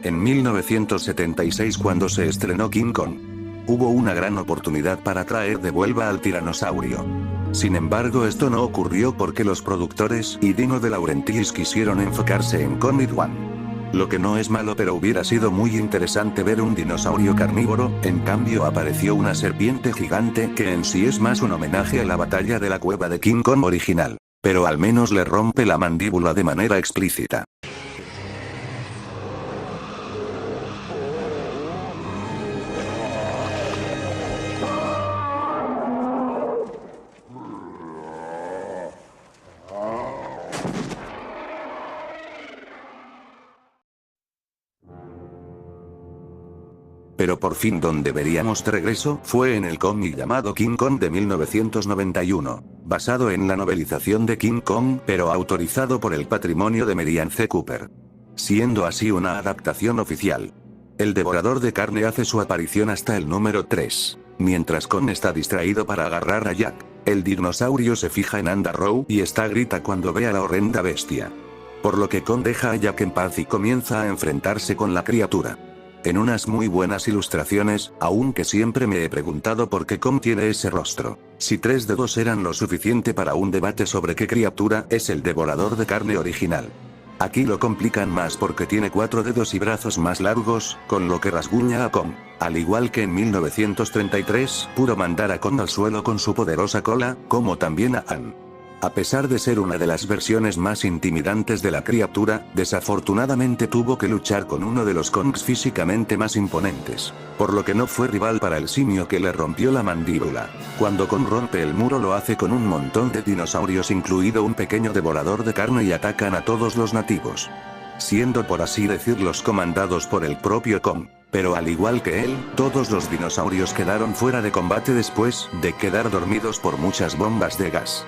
En 1976, cuando se estrenó King Kong, hubo una gran oportunidad para traer de vuelta al tiranosaurio. Sin embargo, esto no ocurrió porque los productores y Dino De Laurentiis quisieron enfocarse en Kong It One. Lo que no es malo, pero hubiera sido muy interesante ver un dinosaurio carnívoro. En cambio apareció una serpiente gigante que en sí es más un homenaje a la batalla de la cueva de King Kong original. Pero al menos le rompe la mandíbula de manera explícita. Pero por fin donde veríamos de regreso fue en el cómic llamado King Kong de 1991, basado en la novelización de King Kong pero autorizado por el patrimonio de Merian C. Cooper. Siendo así una adaptación oficial. El devorador de carne hace su aparición hasta el número 3. Mientras Kong está distraído para agarrar a Jack, el dinosaurio se fija en Andarrow y grita cuando ve a la horrenda bestia. Por lo que Kong deja a Jack en paz y comienza a enfrentarse con la criatura. En unas muy buenas ilustraciones, aunque siempre me he preguntado por qué Kong tiene ese rostro. Si 3 dedos eran lo suficiente para un debate sobre qué criatura es el devorador de carne original. Aquí lo complican más porque tiene 4 dedos y brazos más largos, con lo que rasguña a Kong. Al igual que en 1933, pudo mandar a Kong al suelo con su poderosa cola, como también a Ann. A pesar de ser una de las versiones más intimidantes de la criatura, desafortunadamente tuvo que luchar con uno de los Kongs físicamente más imponentes, por lo que no fue rival para el simio que le rompió la mandíbula. Cuando Kong rompe el muro lo hace con un montón de dinosaurios incluido un pequeño devorador de carne y atacan a todos los nativos. Siendo por así decirlos comandados por el propio Kong. Pero al igual que él, todos los dinosaurios quedaron fuera de combate después de quedar dormidos por muchas bombas de gas.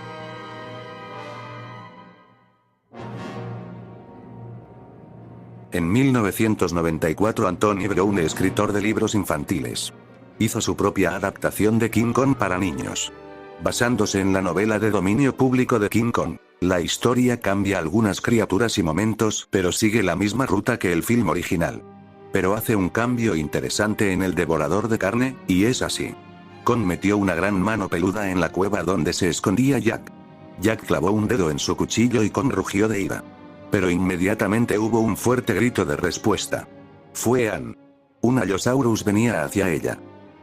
En 1994 Anthony Brown, escritor de libros infantiles, hizo su propia adaptación de King Kong para niños. Basándose en la novela de dominio público de King Kong, la historia cambia algunas criaturas y momentos, pero sigue la misma ruta que el film original. Pero hace un cambio interesante en el devorador de carne, y es así. Kong metió una gran mano peluda en la cueva donde se escondía Jack. Jack clavó un dedo en su cuchillo y Kong rugió de ira. Pero inmediatamente hubo un fuerte grito de respuesta. Fue Ann. Un Allosaurus venía hacia ella.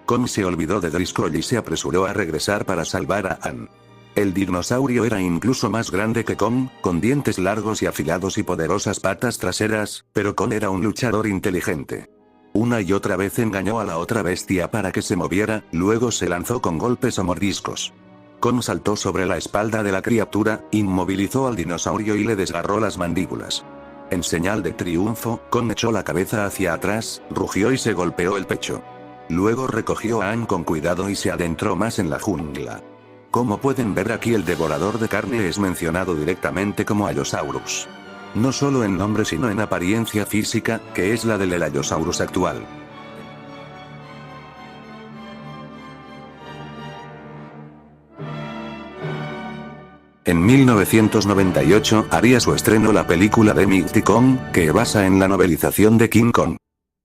Kong se olvidó de Driscoll y se apresuró a regresar para salvar a Ann. El dinosaurio era incluso más grande que Kong, con dientes largos y afilados y poderosas patas traseras, pero Kong era un luchador inteligente. Una y otra vez engañó a la otra bestia para que se moviera, luego se lanzó con golpes o mordiscos. Kong saltó sobre la espalda de la criatura, inmovilizó al dinosaurio y le desgarró las mandíbulas. En señal de triunfo, Kong echó la cabeza hacia atrás, rugió y se golpeó el pecho. Luego recogió a Ann con cuidado y se adentró más en la jungla. Como pueden ver aquí, el devorador de carne es mencionado directamente como Allosaurus. No solo en nombre sino en apariencia física, que es la del Allosaurus actual. En 1998 haría su estreno la película de Mighty Kong, que basa en la novelización de King Kong.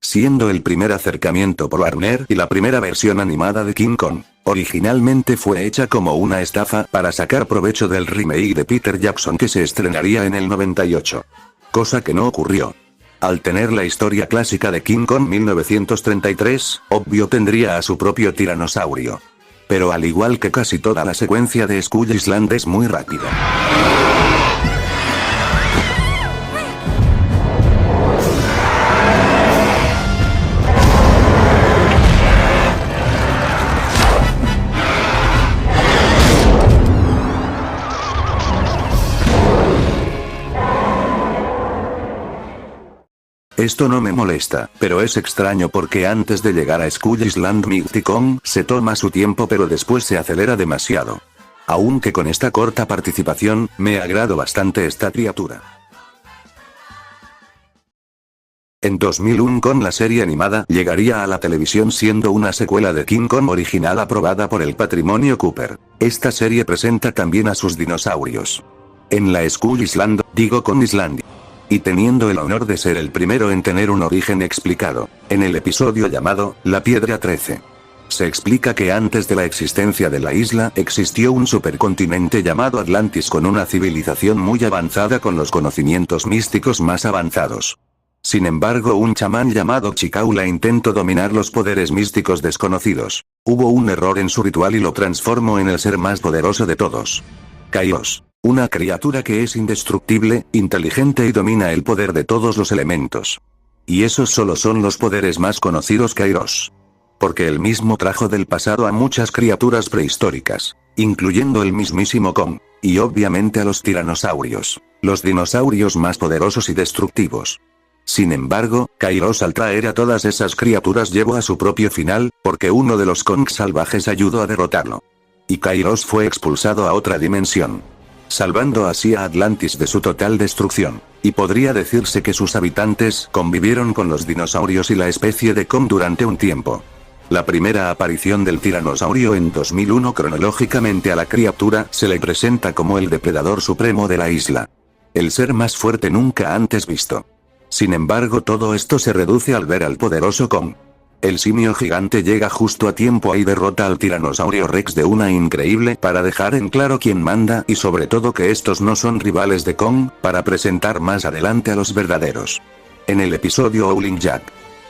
Siendo el primer acercamiento por Warner y la primera versión animada de King Kong, originalmente fue hecha como una estafa para sacar provecho del remake de Peter Jackson que se estrenaría en el 98. Cosa que no ocurrió. Al tener la historia clásica de King Kong 1933, obvio tendría a su propio tiranosaurio. Pero al igual que casi toda la secuencia de Skull Island es muy rápida. Esto no me molesta, pero es extraño porque antes de llegar a Skull Island Mighty Kong se toma su tiempo pero después se acelera demasiado. Aunque con esta corta participación, me agradó bastante esta criatura. En 2001 con la serie animada llegaría a la televisión siendo una secuela de King Kong original aprobada por el patrimonio Cooper. Esta serie presenta también a sus dinosaurios. En la Skull Island, digo con Islandia. y teniendo el honor de ser el primero en tener un origen explicado, en el episodio llamado La Piedra 13. Se explica que antes de la existencia de la isla existió un supercontinente llamado Atlantis con una civilización muy avanzada con los conocimientos místicos más avanzados. Sin embargo, un chamán llamado Chikaula intentó dominar los poderes místicos desconocidos. Hubo un error en su ritual y lo transformó en el ser más poderoso de todos. Kairos, una criatura que es indestructible, inteligente y domina el poder de todos los elementos. Y esos solo son los poderes más conocidos Kairos. Porque él mismo trajo del pasado a muchas criaturas prehistóricas, incluyendo el mismísimo Kong, y obviamente a los tiranosaurios, los dinosaurios más poderosos y destructivos. Sin embargo, Kairos al traer a todas esas criaturas llevó a su propio final, porque uno de los Kong salvajes ayudó a derrotarlo. Y Kairos fue expulsado a otra dimensión, salvando así a Atlantis de su total destrucción, y podría decirse que sus habitantes convivieron con los dinosaurios y la especie de Kong durante un tiempo. La primera aparición del tiranosaurio en 2001 cronológicamente a la criatura se le presenta como el depredador supremo de la isla. El ser más fuerte nunca antes visto. Sin embargo, todo esto se reduce al ver al poderoso Kong. El simio gigante llega justo a tiempo y derrota al tiranosaurio Rex de una increíble para dejar en claro quién manda y sobre todo que estos no son rivales de Kong, para presentar más adelante a los verdaderos. En el episodio Howling Jack.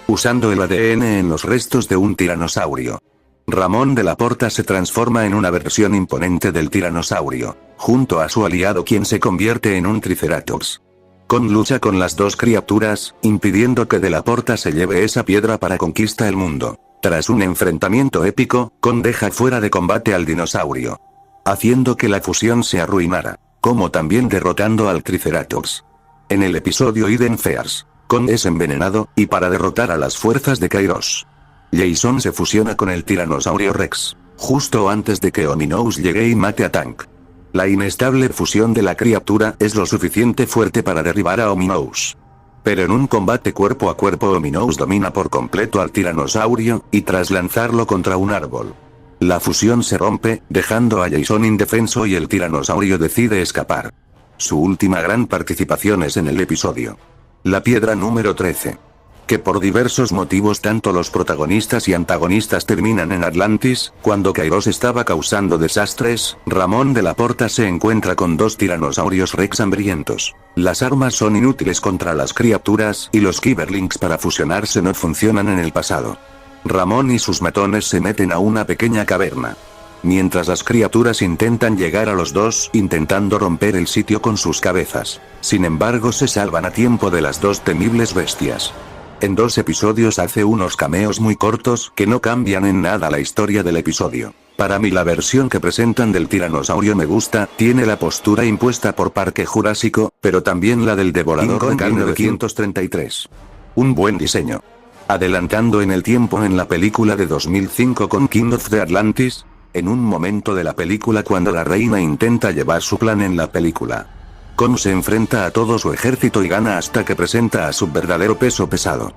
Usando el ADN en los restos de un tiranosaurio. Ramón de la Porta se transforma en una versión imponente del tiranosaurio, junto a su aliado quien se convierte en un triceratops. Kong lucha con las dos criaturas, impidiendo que de la Porta se lleve esa piedra para conquistar el mundo. Tras un enfrentamiento épico, Kong deja fuera de combate al dinosaurio, haciendo que la fusión se arruinara, como también derrotando al triceratops. En el episodio Hidden Fears, Kong es envenenado, y para derrotar a las fuerzas de Kairos, Jason se fusiona con el tiranosaurio Rex, justo antes de que Ominous llegue y mate a Tank. La inestable fusión de la criatura es lo suficiente fuerte para derribar a Ominous. Pero en un combate cuerpo a cuerpo Ominous domina por completo al tiranosaurio, y tras lanzarlo contra un árbol, la fusión se rompe, dejando a Jason indefenso y el tiranosaurio decide escapar. Su última gran participación es en el episodio La Piedra número 13. Que por diversos motivos tanto los protagonistas y antagonistas terminan en Atlantis. Cuando Kairos estaba causando desastres, Ramón de la Porta se encuentra con dos tiranosaurios Rex hambrientos. Las armas son inútiles contra las criaturas y los Kyberlinks para fusionarse no funcionan en el pasado. Ramón y sus matones se meten a una pequeña caverna, mientras las criaturas intentan llegar a los dos, intentando romper el sitio con sus cabezas. Sin embargo, se salvan a tiempo de las dos temibles bestias. En 2 episodios hace unos cameos muy cortos que no cambian en nada la historia del episodio. Para mí la versión que presentan del tiranosaurio me gusta, tiene la postura impuesta por Parque Jurásico, pero también la del devorador de carne de 1933. Un buen diseño. Adelantando en el tiempo en la película de 2005 con King of the Atlantis, en un momento de la película cuando la reina intenta llevar su plan en la película, Kong se enfrenta a todo su ejército y gana hasta que presenta a su verdadero peso pesado.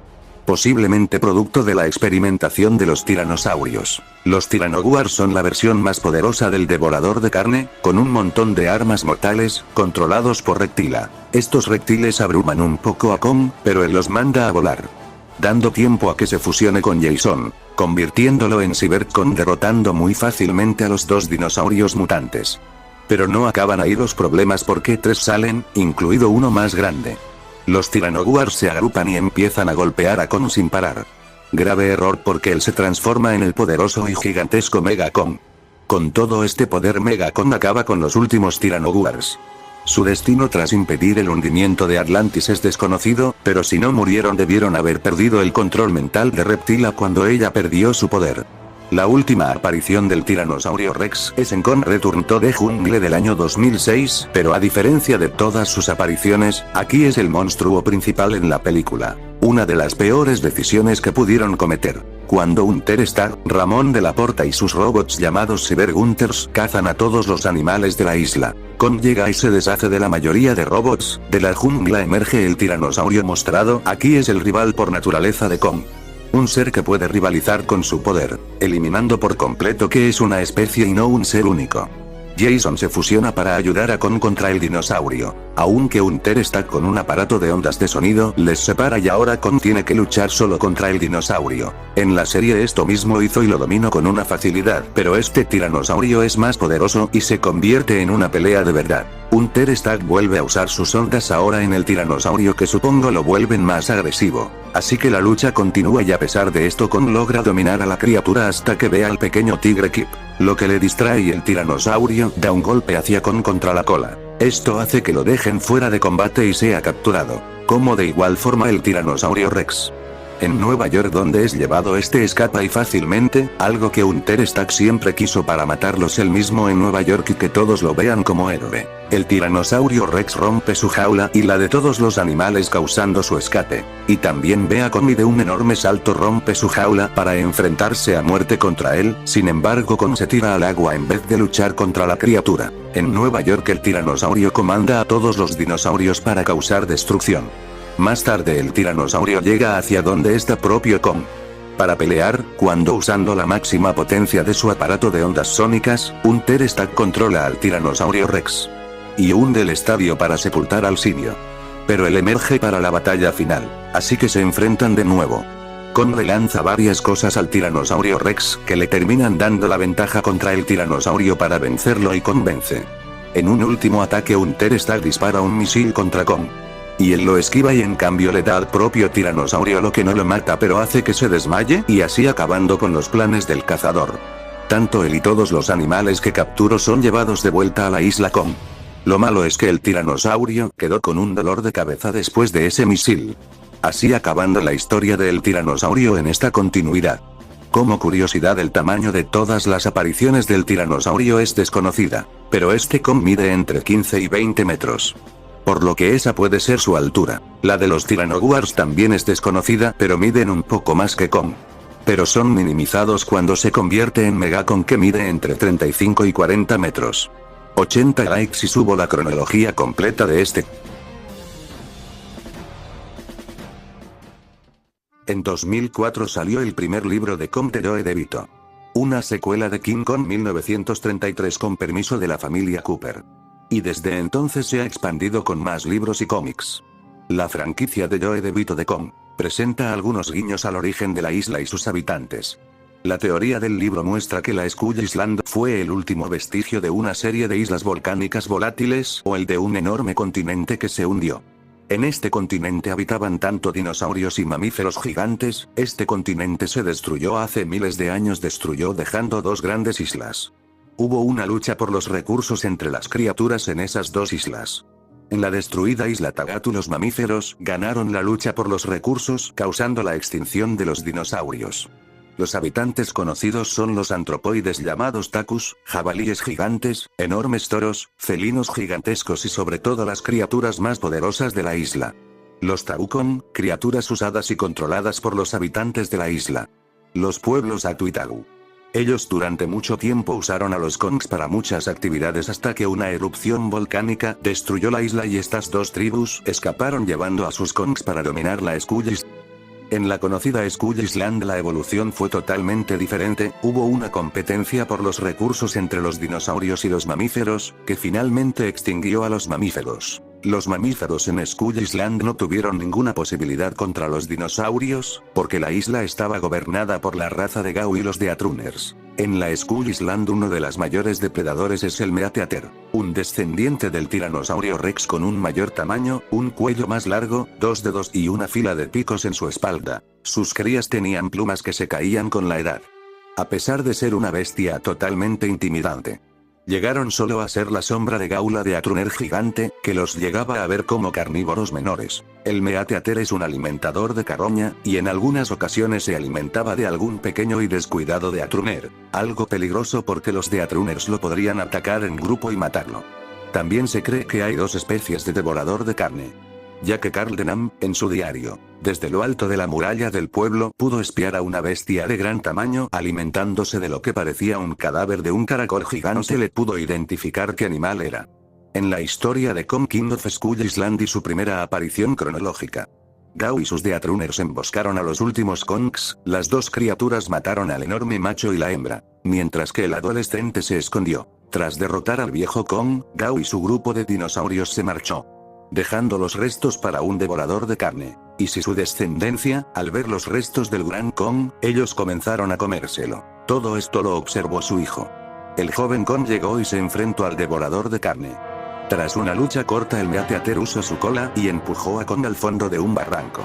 Posiblemente producto de la experimentación de los tiranosaurios. Los tiranoguars son la versión más poderosa del devorador de carne, con un montón de armas mortales, controlados por Reptila. Estos reptiles abruman un poco a Kong, pero él los manda a volar, dando tiempo a que se fusione con Jason, convirtiéndolo en Cyberkong, derrotando muy fácilmente a los dos dinosaurios mutantes. Pero no acaban ahí los problemas porque 3 salen, incluido uno más grande. Los tiranoguars se agrupan y empiezan a golpear a Kong sin parar. Grave error porque él se transforma en el poderoso y gigantesco Mega Kong. Con todo este poder Mega Kong acaba con los últimos tiranoguars. Su destino tras impedir el hundimiento de Atlantis es desconocido, pero si no murieron debieron haber perdido el control mental de Reptila cuando ella perdió su poder. La última aparición del tiranosaurio Rex es en Kong Return to the Jungle del año 2006, pero a diferencia de todas sus apariciones, aquí es el monstruo principal en la película. Una de las peores decisiones que pudieron cometer. Cuando Unterstar, Ramón de la Porta y sus robots llamados Cybergunters cazan a todos los animales de la isla. Kong llega y se deshace de la mayoría de robots. De la jungla emerge el tiranosaurio mostrado, aquí es el rival por naturaleza de Kong. Un ser que puede rivalizar con su poder, eliminando por completo que es una especie y no un ser único. Jason se fusiona para ayudar a Kong contra el dinosaurio. Aunque Hunter está con un aparato de ondas de sonido les separa y ahora Kong tiene que luchar solo contra el dinosaurio. En la serie esto mismo hizo y lo dominó con una facilidad, pero este tiranosaurio es más poderoso y se convierte en una pelea de verdad. Hunter Stark vuelve a usar sus ondas ahora en el tiranosaurio que supongo lo vuelven más agresivo. Así que la lucha continúa y a pesar de esto Kong logra dominar a la criatura hasta que ve al pequeño tigre Kip. Lo que le distrae y el tiranosaurio da un golpe hacia Kong contra la cola. Esto hace que lo dejen fuera de combate y sea capturado. Como de igual forma el tiranosaurio Rex. En Nueva York donde es llevado escapa y fácilmente, algo que Hunter Stark siempre quiso para matarlos él mismo en Nueva York y que todos lo vean como héroe. El tiranosaurio Rex rompe su jaula y la de todos los animales causando su escape. Y también ve a Kong y de un enorme salto rompe su jaula para enfrentarse a muerte contra él, sin embargo Kong se tira al agua en vez de luchar contra la criatura. En Nueva York el tiranosaurio comanda a todos los dinosaurios para causar destrucción. Más tarde el tiranosaurio llega hacia donde está propio Kong. Para pelear, cuando usando la máxima potencia de su aparato de ondas sónicas, Hunter Stark controla al tiranosaurio Rex. Y hunde el estadio para sepultar al simio. Pero él emerge para la batalla final, así que se enfrentan de nuevo. Kong le lanza varias cosas al tiranosaurio Rex que le terminan dando la ventaja contra el tiranosaurio para vencerlo y Kong vence. En un último ataque Hunter Stark dispara un misil contra Kong. Y él lo esquiva y en cambio le da al propio tiranosaurio lo que no lo mata pero hace que se desmaye y así acabando con los planes del cazador. Tanto él y todos los animales que capturó son llevados de vuelta a la isla Kong. Lo malo es que el tiranosaurio quedó con un dolor de cabeza después de ese misil. Así acabando la historia del tiranosaurio en esta continuidad. Como curiosidad el tamaño de todas las apariciones del tiranosaurio es desconocida, pero este Kong mide entre 15 y 20 metros. Por lo que esa puede ser su altura. La de los Tyrannosaurs también es desconocida pero miden un poco más que Kong. Pero son minimizados cuando se convierte en Megakong que mide entre 35 y 40 metros. 80 likes y subo la cronología completa de este. En 2004 salió el primer libro de Kong de Joe DeVito. Una secuela de King Kong 1933 con permiso de la familia Cooper. Y desde entonces se ha expandido con más libros y cómics. La franquicia de Joe DeVito de Kong presenta algunos guiños al origen de la isla y sus habitantes. La teoría del libro muestra que la Skull Island fue el último vestigio de una serie de islas volcánicas volátiles o el de un enorme continente que se hundió. En este continente habitaban tanto dinosaurios y mamíferos gigantes, este continente se destruyó hace miles de años dejando dos grandes islas. Hubo una lucha por los recursos entre las criaturas en esas dos islas. En la destruida isla Tagatu los mamíferos ganaron la lucha por los recursos causando la extinción de los dinosaurios. Los habitantes conocidos son los antropoides llamados tacus, jabalíes gigantes, enormes toros, felinos gigantescos y sobre todo las criaturas más poderosas de la isla. Los Taukon, criaturas usadas y controladas por los habitantes de la isla. Los pueblos Atu y Tagu. Ellos durante mucho tiempo usaron a los Kongs para muchas actividades hasta que una erupción volcánica destruyó la isla y estas dos tribus escaparon llevando a sus Kongs para dominar la Skull Island. En la conocida Skull Island la evolución fue totalmente diferente, hubo una competencia por los recursos entre los dinosaurios y los mamíferos, que finalmente extinguió a los mamíferos. Los mamíferos en Skull Island no tuvieron ninguna posibilidad contra los dinosaurios, porque la isla estaba gobernada por la raza de Gau y los de Atruners. En la Skull Island uno de los mayores depredadores es el Meateater, un descendiente del tiranosaurio Rex con un mayor tamaño, un cuello más largo, 2 dedos y una fila de picos en su espalda. Sus crías tenían plumas que se caían con la edad. A pesar de ser una bestia totalmente intimidante. Llegaron solo a ser la sombra de Gaula de Atruner gigante, que los llegaba a ver como carnívoros menores. El Meateater es un alimentador de carroña, y en algunas ocasiones se alimentaba de algún pequeño y descuidado de Atruner, algo peligroso porque los de Atruners lo podrían atacar en grupo y matarlo. También se cree que hay dos especies de devorador de carne. Ya que Carl Denham, en su diario, desde lo alto de la muralla del pueblo, pudo espiar a una bestia de gran tamaño alimentándose de lo que parecía un cadáver de un caracol gigante, no se le pudo identificar qué animal era. En la historia de Kong King of Skull Island y su primera aparición cronológica. Gau y sus de Atruners emboscaron a los últimos Kongs, las dos criaturas mataron al enorme macho y la hembra, mientras que el adolescente se escondió. Tras derrotar al viejo Kong, Gau y su grupo de dinosaurios se marchó. dejando los restos para un devorador de carne. Y si su descendencia, al ver los restos del Gran Kong, ellos comenzaron a comérselo. Todo esto lo observó su hijo. El joven Kong llegó y se enfrentó al devorador de carne. Tras una lucha corta, el Meateater usó su cola y empujó a Kong al fondo de un barranco.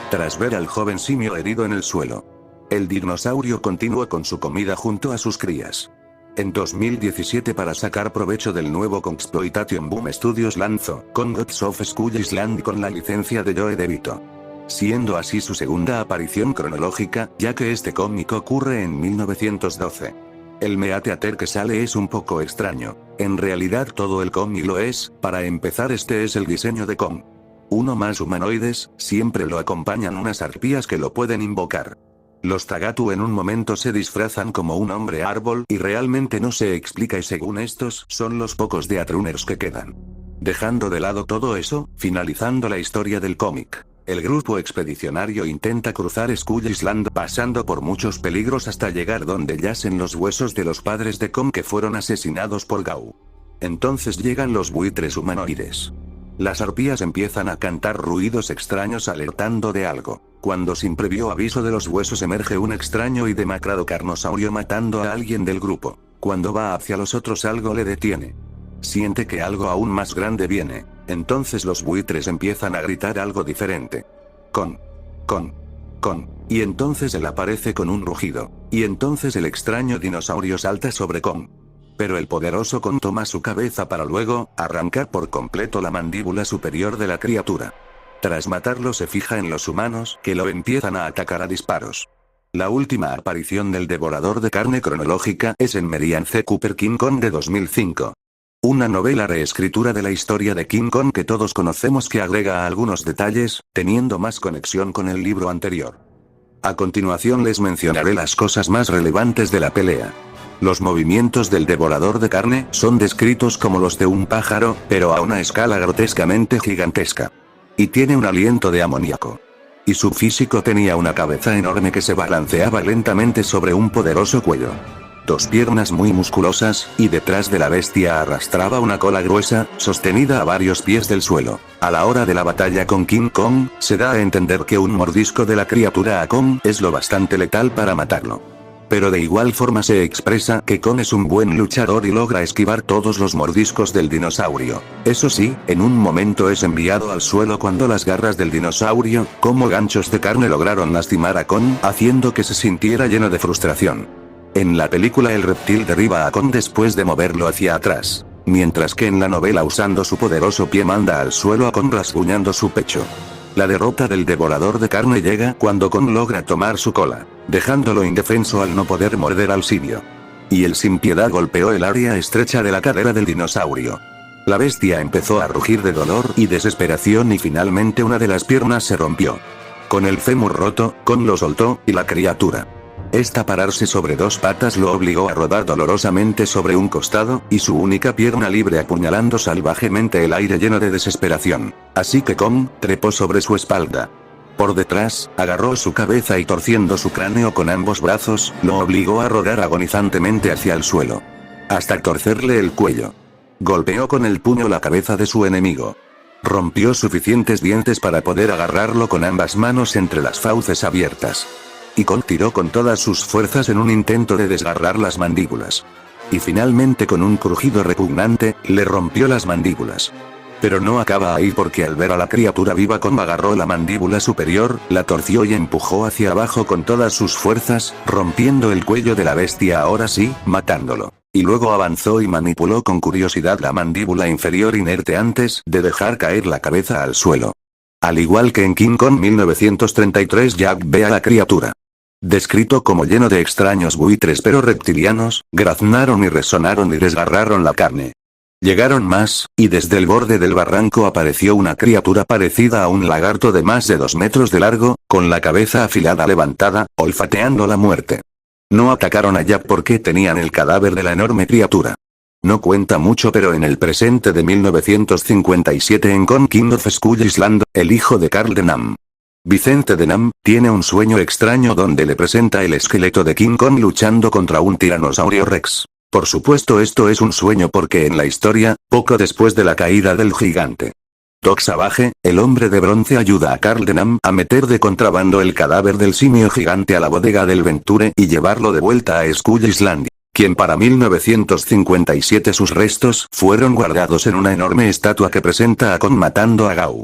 Tras ver al joven simio herido en el suelo, el dinosaurio continuó con su comida junto a sus crías. En 2017, para sacar provecho del nuevo Kongsploitation Boom Studios, lanzó Kong Gods of Skull Island con la licencia de Joe DeVito, siendo así su segunda aparición cronológica, ya que este cómic ocurre en 1912. El Meateater que sale es un poco extraño. En realidad todo el cómic lo es. Para empezar, este es el diseño de Kong. Uno más humanoides, siempre lo acompañan unas arpías que lo pueden invocar. Los Tagatu en un momento se disfrazan como un hombre árbol y realmente no se explica, y según estos son los pocos de Atruners que quedan. Dejando de lado todo eso, finalizando la historia del cómic, el grupo expedicionario intenta cruzar Skull Island pasando por muchos peligros hasta llegar donde yacen los huesos de los padres de Kong que fueron asesinados por Gao. Entonces llegan los buitres humanoides. Las arpías empiezan a cantar ruidos extraños alertando de algo, cuando sin previo aviso de los huesos emerge un extraño y demacrado carnosaurio matando a alguien del grupo. Cuando va hacia los otros, algo le detiene. Siente que algo aún más grande viene, entonces los buitres empiezan a gritar algo diferente. Kong. Kong. Kong. Y entonces él aparece con un rugido, y entonces el extraño dinosaurio salta sobre Kong. Pero el poderoso Kong toma su cabeza para luego arrancar por completo la mandíbula superior de la criatura. Tras matarlo, se fija en los humanos, que lo empiezan a atacar a disparos. La última aparición del devorador de carne cronológica es en Merian C. Cooper King Kong de 2005. Una novela reescritura de la historia de King Kong que todos conocemos, que agrega algunos detalles, teniendo más conexión con el libro anterior. A continuación les mencionaré las cosas más relevantes de la pelea. Los movimientos del devorador de carne son descritos como los de un pájaro, pero a una escala grotescamente gigantesca. Y tiene un aliento de amoníaco. Y su físico tenía una cabeza enorme que se balanceaba lentamente sobre un poderoso cuello. Dos piernas muy musculosas, y detrás de la bestia arrastraba una cola gruesa, sostenida a varios pies del suelo. A la hora de la batalla con King Kong, se da a entender que un mordisco de la criatura a Kong es lo bastante letal para matarlo. Pero de igual forma se expresa que Kong es un buen luchador y logra esquivar todos los mordiscos del dinosaurio. Eso sí, en un momento es enviado al suelo cuando las garras del dinosaurio, como ganchos de carne, lograron lastimar a Kong, haciendo que se sintiera lleno de frustración. En la película el reptil derriba a Kong después de moverlo hacia atrás, mientras que en la novela, usando su poderoso pie, manda al suelo a Kong rasguñando su pecho. La derrota del devorador de carne llega cuando Kong logra tomar su cola, dejándolo indefenso al no poder morder al simio. Y él sin piedad golpeó el área estrecha de la cadera del dinosaurio. La bestia empezó a rugir de dolor y desesperación y finalmente una de las piernas se rompió. Con el fémur roto, Kong lo soltó, y la criatura, esta pararse sobre dos patas, lo obligó a rodar dolorosamente sobre un costado, y su única pierna libre apuñalando salvajemente el aire lleno de desesperación. Así que Kong trepó sobre su espalda. Por detrás, agarró su cabeza y torciendo su cráneo con ambos brazos, lo obligó a rodar agonizantemente hacia el suelo. Hasta torcerle el cuello. Golpeó con el puño la cabeza de su enemigo. Rompió suficientes dientes para poder agarrarlo con ambas manos entre las fauces abiertas. Y Kong tiró con todas sus fuerzas en un intento de desgarrar las mandíbulas. Y finalmente, con un crujido repugnante, le rompió las mandíbulas. Pero no acaba ahí, porque al ver a la criatura viva, Kong agarró la mandíbula superior, la torció y empujó hacia abajo con todas sus fuerzas, rompiendo el cuello de la bestia, ahora sí, matándolo. Y luego avanzó y manipuló con curiosidad la mandíbula inferior inerte antes de dejar caer la cabeza al suelo. Al igual que en King Kong 1933, Jack ve a la criatura, descrito como lleno de extraños buitres pero reptilianos, graznaron y resonaron y desgarraron la carne. Llegaron más, y desde el borde del barranco apareció una criatura parecida a un lagarto de más de 2 metros de largo, con la cabeza afilada levantada, olfateando la muerte. No atacaron a Jack porque tenían el cadáver de la enorme criatura. No cuenta mucho, pero en el presente de 1957, en Kong King of Skull Island, el hijo de Carl Denham, Vicente Denham, tiene un sueño extraño donde le presenta el esqueleto de King Kong luchando contra un tiranosaurio rex. Por supuesto, esto es un sueño porque en la historia, poco después de la caída del gigante, Tok Savage, el hombre de bronce ayuda a Carl Denham a meter de contrabando el cadáver del simio gigante a la bodega del Venture y llevarlo de vuelta a Skull Island, quien para 1957 sus restos fueron guardados en una enorme estatua que presenta a Kong matando a Gao.